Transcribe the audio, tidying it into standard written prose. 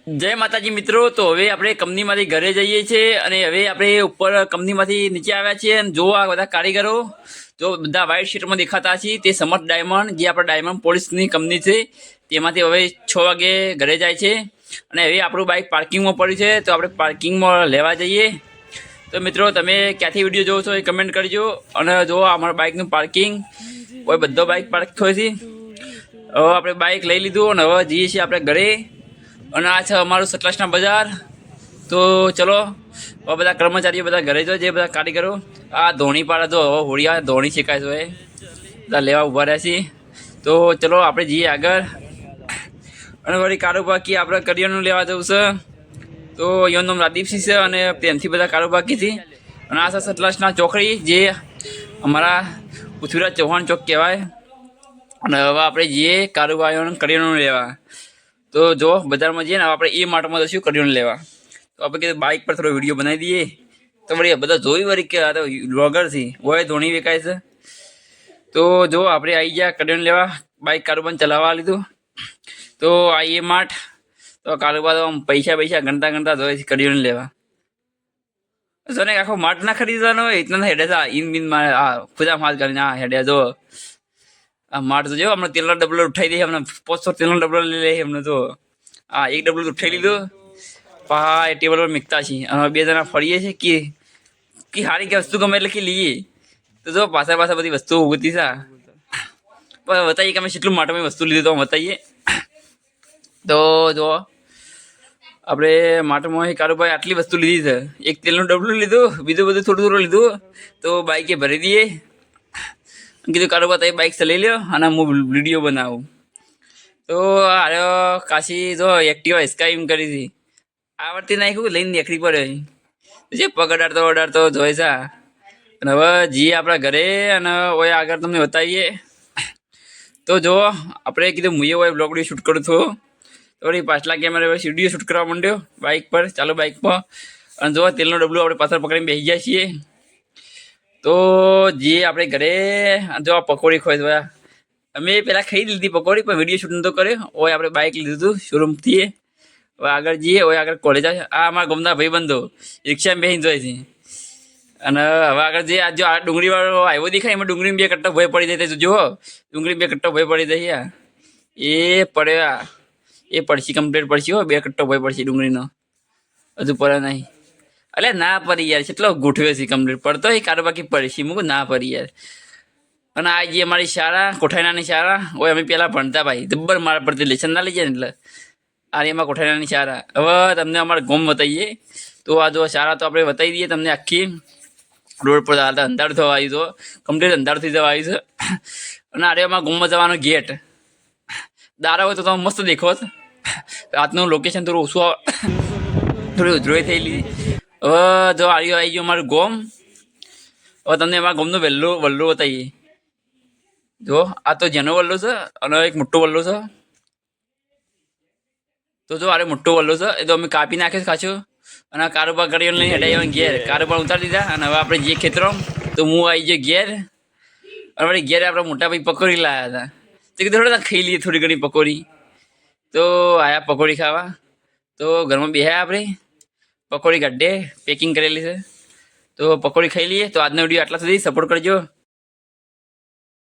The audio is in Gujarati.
જય માતાજી મિત્રો। તો હવે આપણે કંપનીમાંથી ઘરે જઈએ છીએ અને હવે આપણે ઉપર કંપનીમાંથી નીચે આવ્યા છીએ અને જો આ બધા કારીગરો જો બધા વ્હાઇટ શીટમાં દેખાતા છે તે સમર્થ ડાયમંડ જે આપણા ડાયમંડ પોલીસની કંપની છે તેમાંથી હવે 6 વાગે ઘરે જાય છે અને હવે આપણું બાઇક પાર્કિંગમાં પડ્યું છે તો આપણે પાર્કિંગમાં લેવા જઈએ। તો મિત્રો તમે ક્યાંથી વિડીયો જોવો છો એ કમેન્ટ કરજો અને જો અમારા બાઇકનું પાર્કિંગ કોઈ બધો બાઇક પાર્ક થયો છે। હવે આપણે બાઇક લઈ લીધું અને હવે જઈએ છીએ આપણે ઘરે અને આ છે અમારું સતલાસના બજાર। તો ચલો હવે બધા કર્મચારીઓ બધા ઘરે જો જે બધા કારીગરો આ ધોણી પાડે તો હવે હોળિયા ધોણી શેકાય છે બધા લેવા ઊભા રહ્યા છીએ। તો ચલો આપણે જઈએ આગળ અને વળી કારોબાકી આપણે કરિયાણું લેવા જવું છે। તો એનું નામ રાદીપસિંહ છે અને ત્યાંથી બધા કારોબાકી છે અને આ છે સતલાસના ચોકડી જે અમારા પૃથ્વીરાજ ચૌહાણ ચોક કહેવાય। અને હવે આપણે જઈએ કારોબારીઓનું કરિયાણું લેવા। તો જો બજારમાં જઈએ ને આપણે એ માટમાં જશું કરિયાણું લેવા। તો આપણે કીધું બાઇક પર થોડો વિડીયો બનાવી દઈએ તો વળી બધા જોઈ વળી કે આ તો વ્લોગર છે હોય ધોણી વેકાય છે। તો જો આપણે આવી ગયા કરિયાણું લેવા બાઇક કારોબાર ચલાવવા લીધું। તો આ એ માટ તો કારોબાર પૈસા ગણતા જોઈ છે કરિયાણું લેવા। સોને આખો માટ ના ખરીદવાનો હોય ઇતના હેડે છે ઇન બિન ખુદા માલ કરીને આ હેડે જો આ માટ તો જો હમણાં તેલનો ડબલો ઉઠાઈ દઈએ હમણાં 500 તેલનો ડબલો લઈ લઈએ હમણાં તો આ એક ડબલો ઉઠાઈ લીધો પા એ ટેબલ પર મૂકતા છીએ અને બે જણા ફરીએ છીએ કે સારી કે વસ્તુ ગમે એટલે કે લઈએ। તો જો પાછા બધી વસ્તુઓ ઉગતી છે પણ બતાવીએ કે અમે કેટલું માટમાં વસ્તુ લીધું તો બતાવીએ। તો જો આપણે માટમાં કારોબાર આટલી વસ્તુ લીધી છે એક તેલનું ડબલું લીધું બીજું બધું થોડું લીધું તો બાઇકે ભરી દઈએ કીધું કારોબાર તમે બાઇક ચલાવી લ્યો અને હું વિડીયો બનાવું। તો અરે કાશી જો એક્ટિવા સ્કાઈમ કરી હતી આવડતી નાખ્યું લઈને નીકળી પડે જે પગ અડાડતો જોઈ છે અને હવે જઈએ આપણા ઘરે અને ઓય આગળ તમને બતાવીએ। તો જો આપણે કીધું હું હોય બ્લોગ વિડીયો શૂટ કરું છું તો વળી પાછલા કેમેરા વિડીયો શૂટ કરવા માંડ્યો બાઇક પર ચાલો બાઇક પર અને જો તેલનો ડબલું આપણે પાછળ પકડીને બેસી જાય છીએ। તો જે આપણે ઘરે જો પકોડી ખોઈ જોયા અમે પહેલાં ખાઈ લીધી પકોડી પણ વિડીયો શૂટ નતો કર્યો ઓય આપણે બાઇક લીધું હતું શોરૂમથી હવે આગળ જઈએ ઓય આગળ કોલેજ આવે આ અમારા ગમના ભાઈબંધો રિક્ષામાં બેસીને જોઈએ છે અને હવે આગળ જઈએ આ જો આ ડુંગળીવાળો આવ્યો દેખાય એમાં ડુંગળીમાં 2 કટ્ટા ભય પડી જાય જુઓ ડુંગળી 2 કટ્ટા ભય પડી જાય એ પડ્યા એ પડશે કમ્પ્લીટ પડશે હો 2 કટ્ટો ભય પડશે ડુંગળીનો હજુ પડે નહીં અલે ના પડી યાર કેટલો ગોઠવ્યો છે કમ્પ્લીટ પડતો એ કારોબાકી પડશે મૂકું ના પડી યાર। અને આ જે અમારી શાળા કોઠાઈનાની શાળા ઓય અમે પહેલાં ભણતા ભાઈ જબ્બર મારા પડતી લેસન ના લઈ જાય ને એટલે આ એમાં કોઠાઈનાની શાળા। હવે તમને અમારા ગોમ બતાવીએ તો આ જો શાળા તો આપણે બતાવી દઈએ તમને આખી રોડ પર અંધારું થવા આવ્યું તો કમ્પ્લીટ અંધારું થઈ જવા આવ્યું છે અને આરે અમારા ગોમમાં જવાનો ગેટ દારા હોય તો તમે મસ્ત દેખો રાતનું લોકેશન થોડું ઓછું થોડી ઉધરોઈ થયેલી। હવે જો આવ્યું આવી ગયું અમારું ગોમ હવે તમને અમારા ગોમનું વલ્લો બતાવીએ। જો આ તો જેનો વલ્લો છે અને એક મોટો વલ્લો છે તો જો અરે મોટો વલ્લો છે એ તો અમે કાપી નાખ્યો ખાચું અને કારોબાર કરી લઈને હેડાઈ ઘેર કારોબાર ઉતારી દીધા અને હવે આપણે જે ખેતરો તો હું આવી ગયો ઘેર અને વળી ઘેર આપણે મોટા ભાઈ પકોડી લાવ્યા હતા તો કીધું થોડા ખાઈ લઈએ થોડી ઘણી પકોડી। તો આયા પકોડી ખાવા તો ઘરમાં બેહ્યા આપણે પકોડી કાઢે પેકિંગ કરેલી છે તો પકોડી ખાઈ લઈએ। તો આજનો વિડીયો આટલા સુધી સપોર્ટ કરજો।